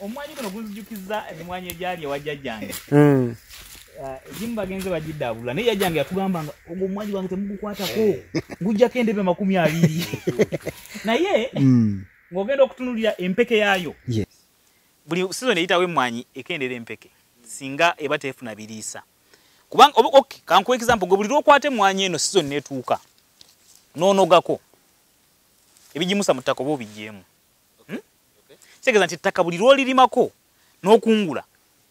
omwanyi guno gunzijukiza emmwanyi egyali ewajjajjange. Jimba genze bajidabula naye yajjange yatugamba nga ogwo omwanyi gwange temugukwatako ngujjako endebe 20. Naye ng'ogenda okutunulira empeke yaayo. Buli season eyitawo emmwanyi ekendera empeke singa eba teefuna biriisa. Kubanga okay, kankuwa example gwe buli lwokwata emmwanyi eno season netuuka n'onogako ebigimusa mu ttaka oba obigyemu. Kitegeeza nti ettaka buli lwolirimako n'okungula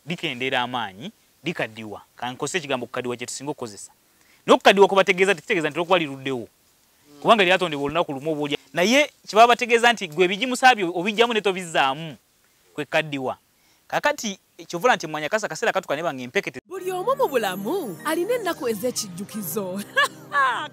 likendera amaanyi likaddiwa. Kankose ekigambo kukaddiwa kye tusinga okukozesa. N'okukaddiwa kubategeeza kitegeeza nti lwokuba liruddewo. Kubanga lyatondebwa olunaku lumu oba olya. Naye kibaba bategeeza nti gwe ebigimusa byo obijjamu ne tobizzaamu kwe kaddiwa. Kakati kyovula nti emmwanyi akasa kaseera katuka ne bange empeke. Buli omu mu bulamu alina ennaku ez'ekijjukizo.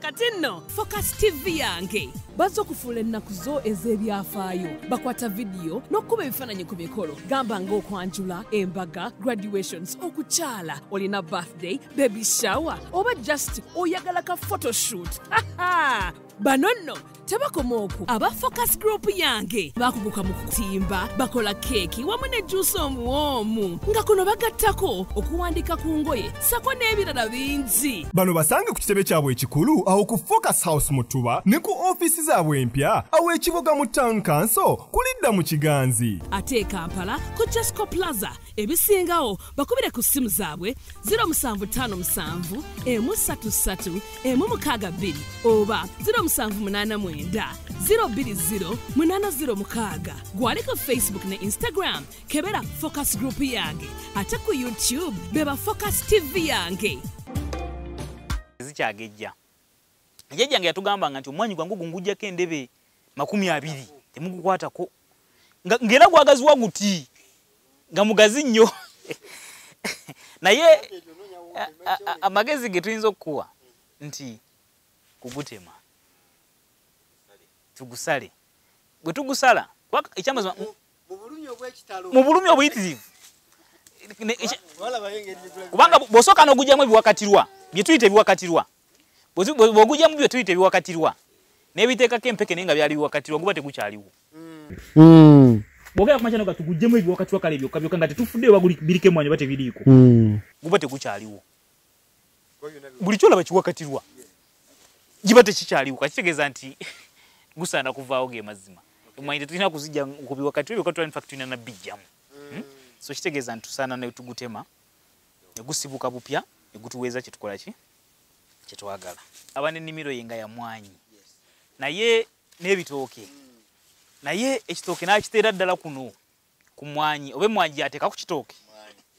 Kati nno Focus TV yange bazze okufuula ennaku zo ez'ebyafaayo. Bakwata vidiyo n'okkuba ebifaananyi ku mikolo. Gamba ng'okwanjula, embaga, graduations, okukyala, olina birthday, baby shower, oba just oyagala ka photoshoot. Bano nno tebakoma okwo. Aba Focus Group yange bakuguka mu kutimba, bakola keeki wamu ne juice omuwoomu. Nga kuno bagattako okuwandika ku ngoye sako n'ebirala bingi. Bano basange ku kitebe kyabwe ekikulu awo ku Focus House Mutuba ne ku office zaabwe empya awo ekiboga mu Town Council kulidda mu Kiganzi. Ate Kampala ku Jesco Plaza ebisingawo bakubire ku simu zaabwe 0757 133 162 oba 0789 020 806. Gwali ku Facebook ne Instagram kebera Focus Group yange. Ate ku YouTube beba Focus TV yange. Zikyagejja. Jjajjange yatugamba nti omwanyi gwangu gungujjako endebe 20 temugukwatako. Ngera gwagaziwa guti. Nga mugazi nnyo. Naye amagezi ge tuyinza okuwa nti kugutema. Tugusale. Bwe tugusala ekyamazima mu bulumi obuyitirivu. Kubanga bw'osooka n'ogujjamu ebiwakatirwa bye tuyita ebiwakatirwa. Bw'ogujjamu bye tuyita ebiwakatirwa n'ebiteekako empeke naye nga byali biwakatirwa guba tegukyaliwo. Bwogera ku makyano ga tugujjemu ebiwakatirwa kale byokka byokka nga tetufuddeyo bagulibiriko emmwanyi oba tebiriiko. Guba tegukyaliwo. Buli kyolaba kiwakatirwa giba tekikyaliwo. Kakitegeeza nti gusaana kuvaawo ge mazima. Emmwanyi tetulina kuzijja ku biwakatirwa ebiwakatirwa in fact tulina na bijjamu. So kitegeeza nti tusaana ne tugutema ne gusibuka bupya ne gutuweeza kye tukola ki kye twagala. Aba n'ennimiro ye nga ya mmwanyi. Naye n'ebitooke. Naye ekitooke n'akiteera ddala kuno ku mmwanyi oba emmwanyi ateeka ku kitooke.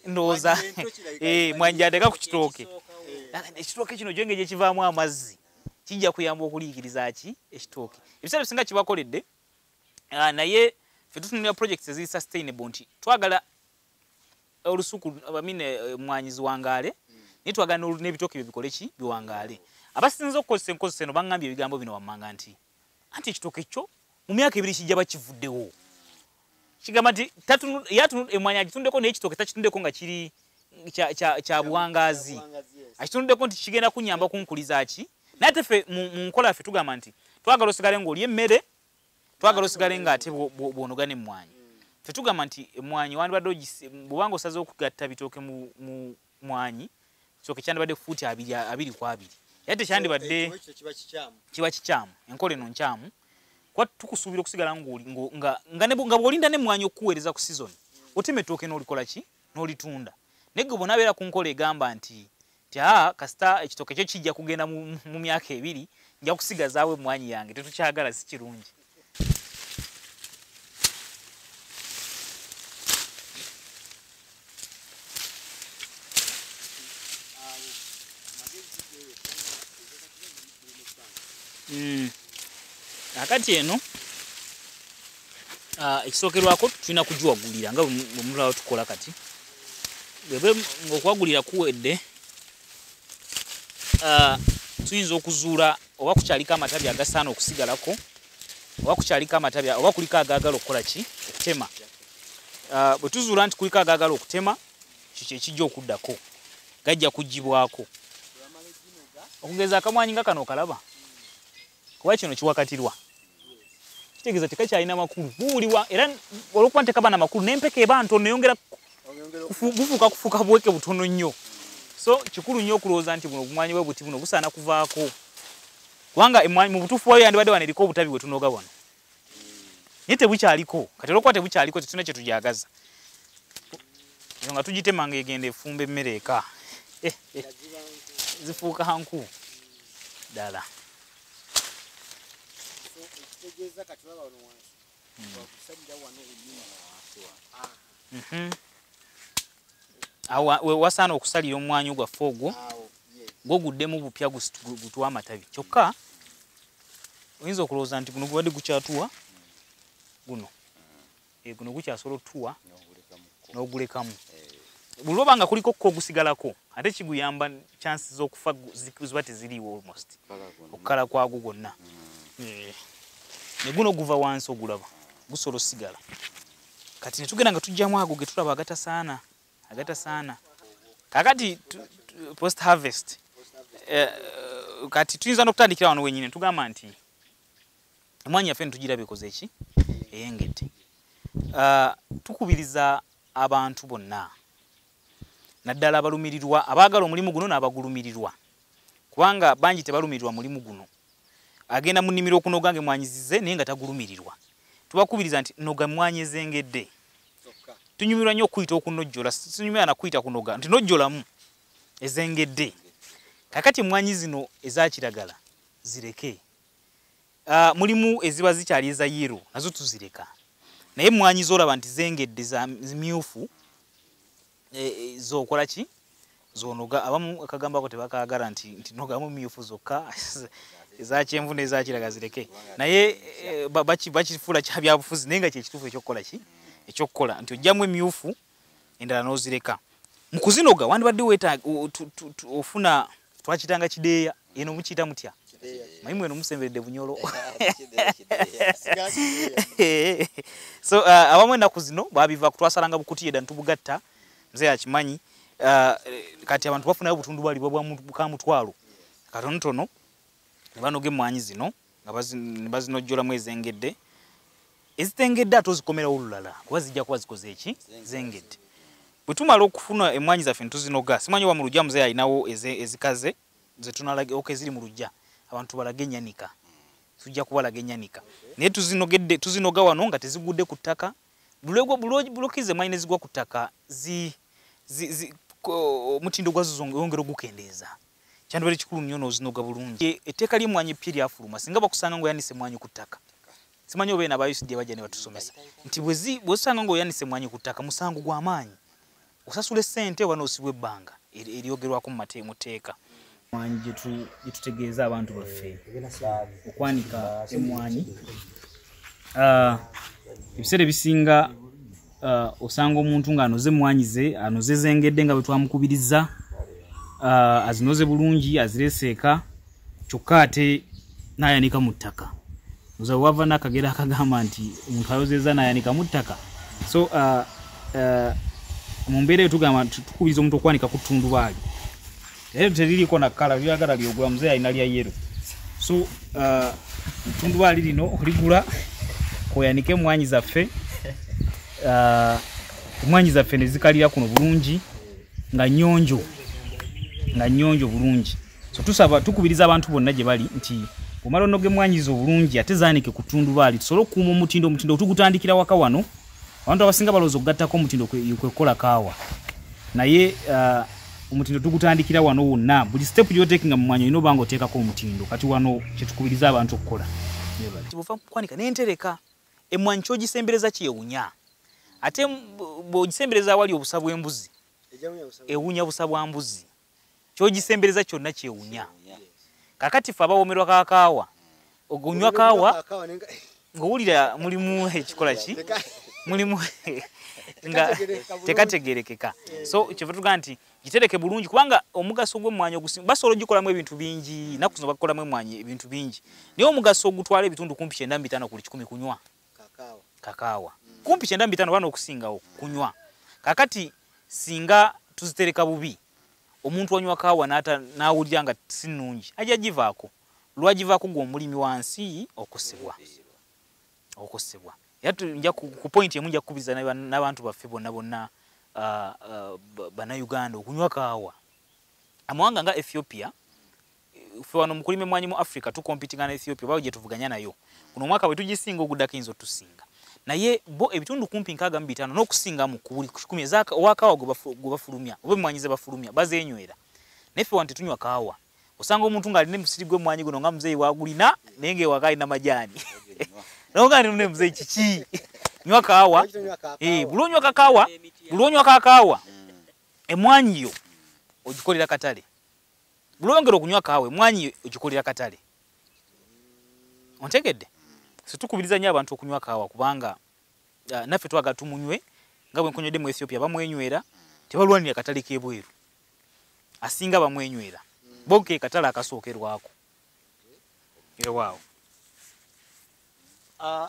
Ndowooza mmwanyi ateeka ku kitooke. Ekitooke kino gyo ngeri kivaamu amazzi kijja kuyamba okuliikiriza ki ekitooke. Ebiseera bisinga kibakoledde naye ffe tutunulira projects eziri sustainable nti twagala olusuku emmwanyi ziwangaale naye twagala n'ebitooke bye bikole ki biwangaale. Abasinza okukozesa enkozesa eno baŋŋambye ebigambo bino wammanga nti anti ekitooke kyo mu myaka 2 kijja bakivuddewo. Kigamba nti emmwanyi agitunuddeko naye ekitooke takitunuddeko nga kiri kya buwangaazi. Akitunuddeko nti kigenda kunnyamba kunkuliza ki. Naye ate ffe mu nkola yaffe tugamba nti twagala osigale ng'olya emmere, twagala osigale ng'ate bw'onoga n'emmwanyi. Ffe tugamba nti emmwanyi wandibadde bw'obanga osaze okugatta bitooke mu mmwanyi ekitooke kyandibadde fuuti 2 ku 2. Yate kyandibadde kiba kikyamu. Enkola eno nkyamu. Kwa tukusuubira okusigala nga bw'olinda n'emmwanyi okuweereza ku season otema ettooke n'olikola ki n'olitunda. Naye gwe bw'onaabeera ku nkola egamba nti kasita ekitooke kyo kijja kugenda mu myaka 2 nja kusigazaawo emmwanyi yange tetukyagala si kirungi. Akati eno ekisookerwako tulina kugiwagulira nga bwemulaba tukola kati. Bwebe ng'okuwagulira kuwedde tuyinza okuzuula oba kukyaliko amatabi agasaana okusigalako oba kukyaliko amatabi oba kuliko agaagala okukola ki okutema. Bwe tuzuula nti kuliko agaagala okutema kiki ekijja okuddako gajja kugibwako. Okugeza akamwanyi nga kano okalaba kuba kino kiwakatirwa. kitegeza tekakyalina makulu buuliwa era olwokuba nteka baana makulu nempeka eba ntono yongera kufuuka bweke butono nnyo so kikulu nnyo okulowooza nti buno obumwanyi bwe buti buno busaana kuvaako kubanga emmwanyi mu butuufu wayo yandibadde wano eriko obutabi bwe tunoga wano naye tebukyaliko kati olwokuba tebukyaliko tetulina kye tujagaza eyo nga tugitema nga egenda efumba emmere eka zifuuka nku ddala awo wasaana okusalira omwanyi gwaffe ogwo guddemu bupya gutuwa amatabi kyokka oyinza okulowooza nti guno gubadde gukyatuwa guno guno gukyasobola otuwa n'ogulekamu buli oba nga kuliko ko ogusigalako ate kiguyamba chances z'okufa ziba teziriiwo almost okukala kwago gwonna ne guno guva wansi ogulaba gusobola osigala kati ne tugenda nga tujjamu ago ge tulaba agatasaana kakati post harvest kati tuyinza n'okutandikira wano wenyine tugamba nti emmwanyi yaffe ntugiraba ekoze eki eyengedde tukubiriza abantu bonna naddala abalumirirwa abaagala omulimu guno n'abagulumirirwa kubanga bangi tebalumirirwa mulimu guno agenda mu nnimiro okunoga ng'emmwanyi zize naye nga tagulumirirwa tubakubiriza nti noga emmwanyi ezengedde tunyumirwa nnyo okuyita okunojjola tunyumirwa nakuyita kunoga nti nojjolamu ezengedde kakati emmwanyi zino eza kiragala zireke mulimu eziba zikyali eza yero nazo tuzireka naye emmwanyi z'olaba nti zengedde za myufu zokola ki zonoga abamu akagambako tebakaagala nti nogamu myufu zokka eza kyenvu n'eza kiraga zireke naye bakifuula kya byabufuzi naye nga kyekituufu ekyokukola ki ekyokukola nti ojjamu emyufu endala n'ozireka mu kuzinoga wandibadde ofuna twakitanga kideeya eno mukiyita mutya mayimu eno musemberedde bunyolo so abamu ennaku zino babiva kutwasalanga bukutiya edda ntubugatta mzee akimanyi kati abantu bafunayo butundubaali bwa mutwalo katonotono ne banoga emmwanyi zino nga bazinojjolamu ezengedde ezitengedde ate ozikomerawo olulala kuba zijja kuba zikoze eki zengedde bwe tumala okufuna emmwanyi zaffe ntuzinoga simanyi oba mu lujja mzee alinawo ezikaze zetunalaga eziri mu lujja abantu balaga enyanika tujja kubalaga enyanika naye tuzinoga wano nga tezigudde ku ttaka bulokize emmwanyi ne zigwa ku ttaka omutindo gwazo yongera ogukendeeza kyandibadde kikulu nnyo n'ozinoga bulungi etteeka ly'emmwanyi eppye lyafuluma singa bakusanga ng'oyanise emmwanyi ku ttaka simanyi oba eno abayusi gye bajja ne batusomesa nti bw'osanga ng'oyanise emmwanyi ku ttaka musango gw'amaanyi osasula essente oba n'osibwa ebbanga eryogerwako mu tteeka emmwanyi gye tutegeeza abantu baffe okwanika emmwanyi ebiseera ebisinga osanga omuntu ng'anoze emmwanyi ze anoze zengedde nga bwe twamukubiriza azinoze bulungi azirese eka kyokka ate n'ayanika mu ttaka oza wava n'akagera akagamba nti omuntu ayozeeza n'ayanika mu ttaka so mu mbeera eyo tugamba tukubiriza omuntu okwanika ku ttundubaali era teririiko na kkala lyagala lyogula muzeeyi alina lya yero so ttundubaali lino oligula koyanike emmwanyi zaffe emmwanyi zaffe ne zikalira kuno bulungi nga nnyonjo bulungi so tukubiriza abantu bonna gye bali nti omala onoga emmwanyi zo bulungi ate zaanike ku ttundubaali tusobole okukuuma omutindo tugutandikira waka wano abantu abasinga balowooza okugattako omutindo kwekukola kaawa naye omutindo tugutandikira wano wonna buli step gyoteekinga mu mwanyi olina oba nga oteekako omutindo kati wano kyetukubiriza abantu okukola kibuva kukwanika nentereka emmwanyi kyogisembereza kyewunya ate bw'ogisembereza awali obusa bw'embuzi ewunya busa bwa mbuzi kyogisembereza kyonna kyewunya kakati ffe abawoomerwa kakaawa ogunywa kaawa ng'owulira mulimu ekikola ki mulimu nga tekategerekeka so kyeva tugaa nti gitereke bulungi kubanga omugaso gw'emmwanyi basobola ogikolamu ebintu bingi naku zino bakolamu emmwanyi ebintu bingi naye omugaso ogutwala ebitundu kumpi 9.5 ku 10 kunywa kakaawa kumpi 9.5 bana okusingawo kunywa kakati singa tuzitereka bubi omuntu anywa kaawa n'awulira nga si nnungi ajja givaako lwagivaako gw'omulimi wansi okosebwa okosebwa yatu nja ku point emu nja kubiza n'abantu baffe bonna bana Uganda okunywa kaawa amawanga nga Ethiopia ffe wano mukulima emmwanyi mu Africa tukompitinga na Ethiopia bawo gye tuvuganya nayo kuno mwaka bwe tugisinga ogudako inzo tusinga naye bo ebitundu kumpi 65 n'okusinga mu kubuli 10 owakaawa gwe bafulumya oba emmwanyi ze bafulumya bazeenywera neffe wanti tunywa kaawa osanga omuntu ng'alina musiri gw'emmwanyi guno nga muzeeyi wagulina naye ng'ewaka alina majaani nonga ne muzeeyi kiki nywa kaawa bulonywa kakaawa bulonywa kakaawa emmwanyi yo ogikolera katale bulongero okunywa kaawa emmwanyi ogikolera katale ontegedde situkubiriza nnyo abantu okunywa kaawa kubanga naffe twaga tumunywe nga bwe nkunywedde mu Ethiopia bamwenywera tebalwanira katale k'ebweru asinga bamwenywera boke katale akasookerwako waaw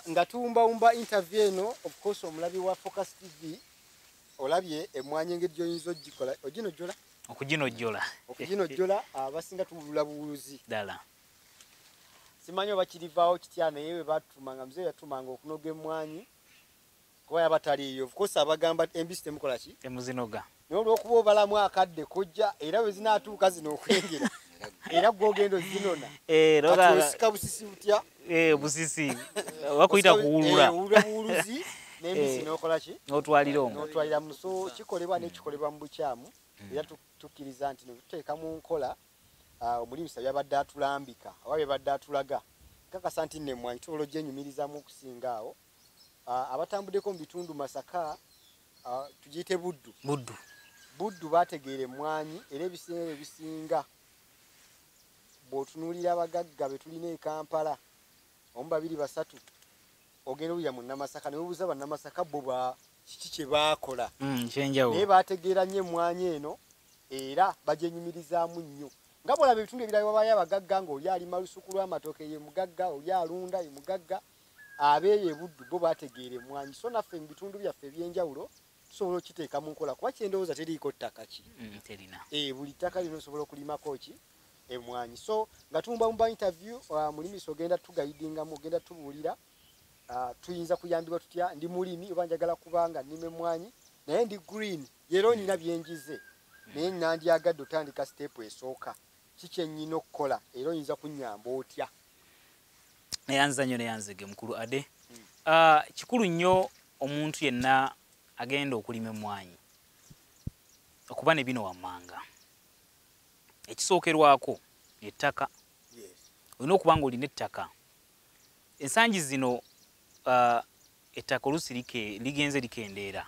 nga tuwumba interview eno of course omulabi wa Focus TV olabye emmwanyi engeri gy'oyinza ogikola okuginojjola abasinga tubulula buwuluzi ddala simanyi oba kirivaawo kitya naye bwe batumanga muzeeyi yatumanga okunoga emmwanyi kuba yaba taliiyo of course abagamba embisi temukola ki temuzinoga naye olw'okuba obalamu akadde kojja era bwe zinaatuuka zino okwengera era gw'ogenda ozinona ati osika busisi butya busisi bakuyita kuwulula buwuluzi n'embisi n'okola ki n'otwalira mu so kikolebwa n'ekikolebwa mu bukyamu era tukkiriza nti ne tuteeka mu nkola omulimisa byabadde atulambika oba byabadde atulaga kakasa nti n'emmwanyi tusobola ogyenyumirizaamu okusinga awo abatambuddeko mu bitundu Masaka tugiyite buddu baategeera emmwanyi era ebiseera ebisinga bw'otunuulira abagagga be tulina e Kampala omu 2 3 ogenda owulira mu Namasaka ne weebuuza bannamasaka bo kiki kye baakola naye baategeera nnyo emmwanyi eno era bagyenyumirizaamu nnyo nga bw'olaba ebitundu ebirala wabayo abagagga ng'oli alima lusuku lw'amatooke ye mugagga oli alunda ye mugagga abeeyo ebuddu bo baategeera emmwanyi so naffe mu bitundu byaffe eby'enjawulo tusobola okiteeka mu nkola kuba kyendowooza teriiko ttaka ki buli ttaka lino osobola okulimako ki emmwanyi so nga tuwumba interview mulimisa ogenda tugayidingamu ogenda tubuulira tuyinza kuyambibwa tutya ndi mulimi oba njagala kubanga nnima emmwanyi naye ndi green yero nina byenjize naye nandyagadde otandika step esooka kiki ennyina okukola era oyinza kunnyamba otya neyanza nnyo neyanzege mukulu ade kikulu nnyo omuntu yenna agenda okulima emmwanyi okuba ne bino wammanga ekisookerwako ettaka olina okuba nga olina ettaka ensangi zino ettaka oluusi ligenze likendeera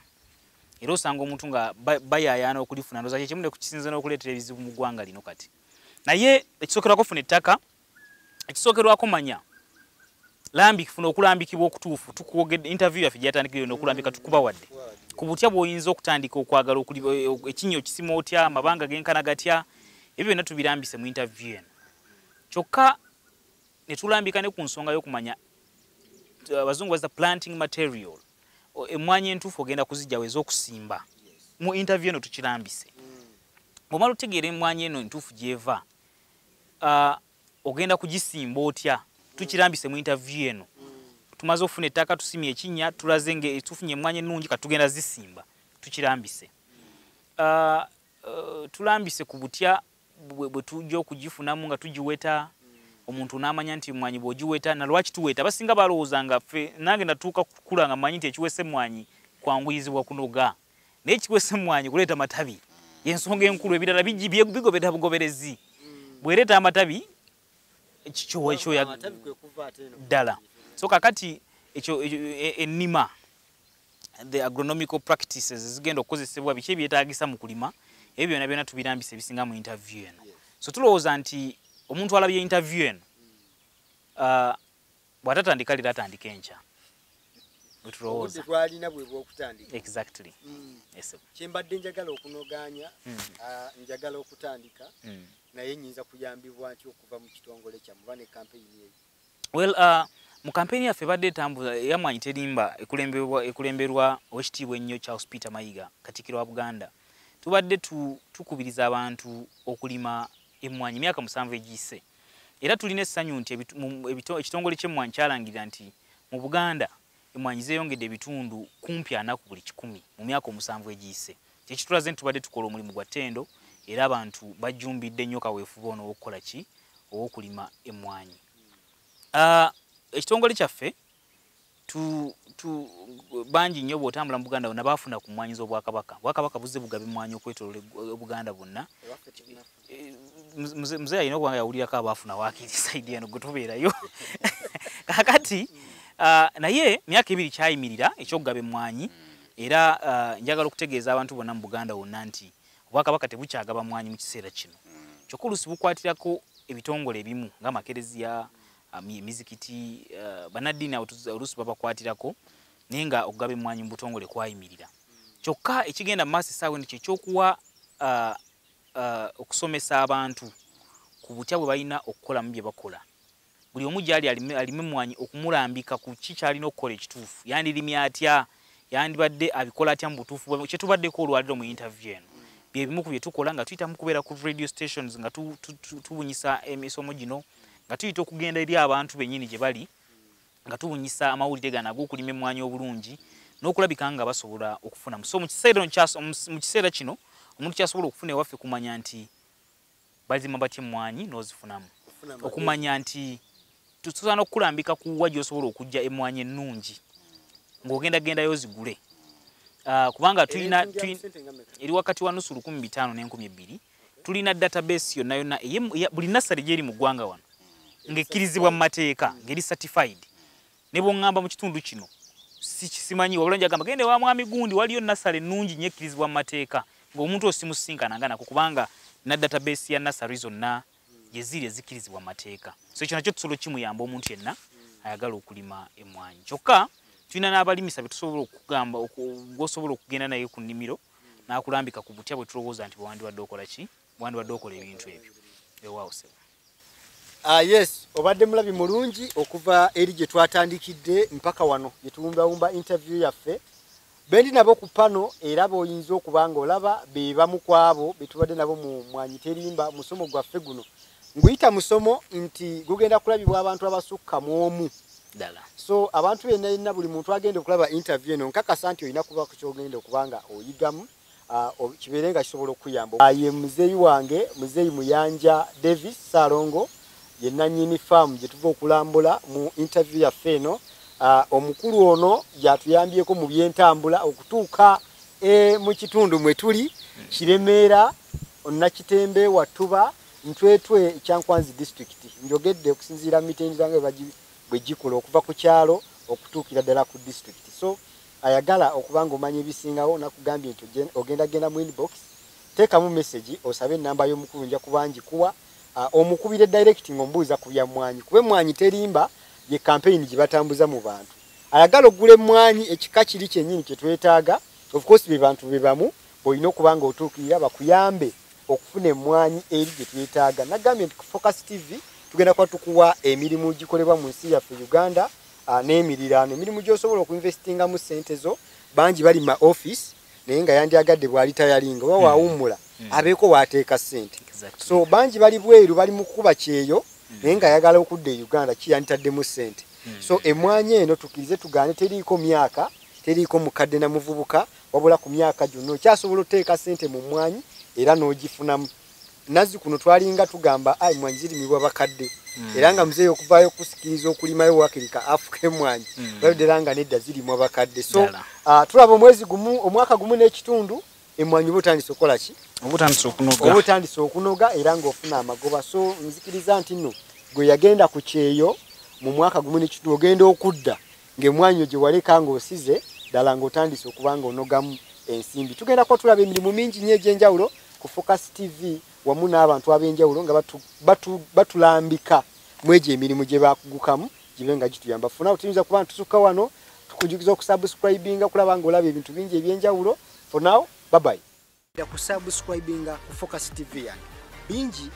era osanga omuntu nga bayayaana okulifuna ndoza kyekimu ne kukisinza n'okuleetera ebizibu mu ggwanga lino kati naye ekisookerwako funa ettaka ekisookerwako manya funa okulambikibwa okutuufu tukwogedde interview yaffe gyatandikire n'okulambika tukuba wadde ku butya bw'oyinza okutandika okwagala ekinnya okisima otya amabanga genkana gatya ebyo byonna tubirambise mu interview eno kyokka ne tulambika ne ku nsonga y'okumanya abazungu baza planting material emmwanyi entuufu ogenda kuzijjawo ez'okusimba mu interview eno tukirambise bw'omala otegeera emmwanyi eno entuufu gy'eva ogenda kugisimba otya tukirambise mu interview eno tumaze okufuna ettaka tusimye ekinnya tulaze nga tufunye emmwanyi ennungi katugenda zisimba tukirambise tulambise ku butya bwe tujja okugifunamu nga tugiweta omuntu n'amanya nti emmwanyi bw'ogiweta na lwaki tuweta basinga balowooza nga ffe nange natuuka kukula nga mmanyi nti ekiwesa emmwanyi kwanguyizibwa kunoga naye ekiwesa emmwanyi kuleeta matabi y'ensonga enkulu ebirala bigobera bugoberezi bw'ereeta amatabi ekyo ddala so kakati ekyo ennima the agronomical practices zigenda okukozesebwa biki ebyetaagisa mu kulima ebyo byonna byonna tubirambise ebisinga mu interview eno so tulowooza nti omuntu alabye interview eno bw'atatandika lero atandika enkya bwetulowooza twalina bwe bw'okutandika exactly kyembadde njagala okunogaanya njagala okutandika naye nyinza kuyambibwa nti okuva mu kitongole kyamu ba ne kampeyini eyo well mu kampeyini yaffe badde etambuza eyamwanyi terimba ekulemberwa owekitiibwa ennyo Charles Peter Mayiga Katikkiro wa Buganda tubadde tukubiriza abantu okulima emmwanyi emyaka 7 egiyise era tulina essanyu nti ekitongole ky'emmwanyi kyalangirira nti mu Buganda emmwanyi zeeyongedde ebitundu kumpi 40 buli 100 mu myaka 7 egiyise. Kyekitulaze nti tubadde tukola omulimu gwa ttendo era abantu bajjumbidde nnyo kaweefube ono w'okukola ki ow'okulima emmwanyi. Ekitongole kyaffe bangi nnyo bw'otambula mu Buganda bonna baafuna ku mmwanyi z'Obwakabaka. Obwakabaka buzze bugaba emmwanyi okwetooloola Buganda bonna. Mzee alina okuba nga yawulirako abaafuna waakiri sayidi eno gwe tubeerayo. Kakati naye myaka 2 kyayimirira ekyokugaba emmwanyi era njagala okutegeeza abantu bonna mu Buganda wonna nti Obwakabaka tebukyagaba mmwanyi mu kiseera kino. Kyokka oluusi bukwatirako ebitongole ebimu ng'amakereziya, emizikiti, bannaddiini oluusi babakwatirako naye nga okugaba emmwanyi mu butongole kwayimirira. Kyokka ekigenda mu maaso essaawa eno kye ky'okuwa okusomesa abantu ku butya bwe balina okukolamu bye bakola. Buli omu gy'ali alime emmwanyi okumulambika ku ki ky'alina okukola ekituufu. Yandirimye atya, yandibadde abikola atya mu butuufu bwe kye tubaddeko olwaliro mu interview eno. Bye bimu ku bye tukola nga tuyita mu kubeera ku radio stations nga tubunyisa emisomo gino, nga tuyita okugenda eri abantu bennyini gye bali nga tubunyisa amawulire gano ag'okulima emmwanyi obulungi n'okulabika nga basobola okufunamu. So mu kiseera kino omuntu kyasobola okufuna ewaffe kumanya nti bazima batya emmwanyi n'ozifunamu. Okumanya nti tusobola n'okulambika kuwa gy'osobola okujja emmwanyi ennungi ng'ogendagendayo ozigule. Kubanga tulina eri wakati wa nusu 1500 ne 2000 tulina database yonna buli nasale gyeri mu ggwanga wano ng'ekkirizibwa mu mateeka ng'eri certified. Ne bw'oŋŋamba mu kitundu kino simanyi wabula njagamba gende wa mwami gundi waliyo nasale nnungi nnyo ekkirizibwa mu mateeka ng'omuntu osimusinkananga nako kubanga na database ya nasale zonna gye ziri ezikkirizibwa mu mateeka. So ekyo nakyo tusobola kimuyamba omuntu yenna ayagala okulima emmwanyi. Kyokka tulina n'abalimisa be tusobola okugamba gw'osobola okugenda naye ku nnimiro n'akulambika ku butya bwe tulowooza nti bwandibadde okola ki bwandibadde okola ebintu ebyo. Ewaawo sebo. Yes, obadde mulabi mulungi okuva eri gye twatandikidde mpaka wano gye tuwumbawumba interview yaffe. Bendi nabo ku pano era b'oyinza okuba ng'olaba be bamu ku abo be tubadde nabo mu Emmwanyi Terimba musomo gwaffe guno. Nguyita musomo nti gugenda kulabibwa abantu abasukka mu omu. Dala. So abantu yenna buli muntu agenda okulaba interview eno nkakasa nti olina kuba ku kyogenda okubanga oyigamu kibeere nga kisobola okuyamba. Ye muzeeyi wange muzeeyi Muyanja Davis Salongo ye nannyini farm gye tuva okulambula mu interview yaffe eno. Omukulu ono yatuyambyeko mu byentambula okutuuka mu kitundu mwe tuli Kiremeera Nakitembe Watuba Ntwetwe Kyankwanzi district. Njogedde okusinziira mitendera nga bwe gikola okuva ku kyalo okutuukira ddala ku district. So ayagala okubanga omanya ebisingawo nakugambye nti ogenda mu inbox teekamu message osabe ennamba y'omukulu nja kubangi kuwa omukubire direct ng'ombuuza ku bya emmwanyi kuba Emmwanyi Terimba ye campaign gye batambuza mu bantu. Ayagala ogula emmwanyi ekika kiri kyennyini kye twetaaga. Of course be bantu be bamu bw'olina okuba nga otuukirira bakuyambe okufuna emmwanyi eri gye twetaaga. Nagambye nti ku Focus TV tugenda kuba tukuwa emirimu gikolebwa mu nsi yaffe Uganda n'emiriraano. Emirimu gy'osobola okuinvestingamu ssente zo bangi bali ma office naye nga yandyagadde bw'alitayalinga oba waawummula abeeko waateeka ssente. So bangi bali bweru bali mu kukuba kyeyo naye nga ayagala okudda e Uganda kiyanditaddemu ssente. So emmwanyi eno tukkirize tugaane teriiko myaka teriiko mukadde na muvubuka wabula ku myaka gyonna okyasobola oteeka ssente mu mmwanyi era n'ogifunamu. Nazi kuno twalinga tugamba emmwanyi zirimibwa bakadde era nga muzeeyi okuvaayo okusikiriza okulimayo wakirika afuka emmwanyi baddera nga nedda zirimwa bakadde. So tulaba omwaka gumu n'ekitundu emmwanyi oba otandise okukola ki? Oba otandise okunoga era ng'ofuna amagoba. So nzikiriza nti nno gwe yagenda ku kyeyo mu mwaka gumu n'ekitundu ogenda okudda ng'emmwanyi gye waleka ng'osize ddala ng'otandise okuba ng'onogamu ensimbi. Tugenda kuba tulaba emirimu mingi nnyo egy'enjawulo ku Focus TV wamu n'abantu ab'enjawulo nga batulambika mu egyo emirimu gye bakugukamu gibe nga gituyamba. Funa tuyinza kuba ntusukka wano tukujukiza okusubscribinga kulaba ng'olaba ebintu bingi eby'enjawulo. For now, bye bye. Kusubscribinga ku Focus TV yange bingi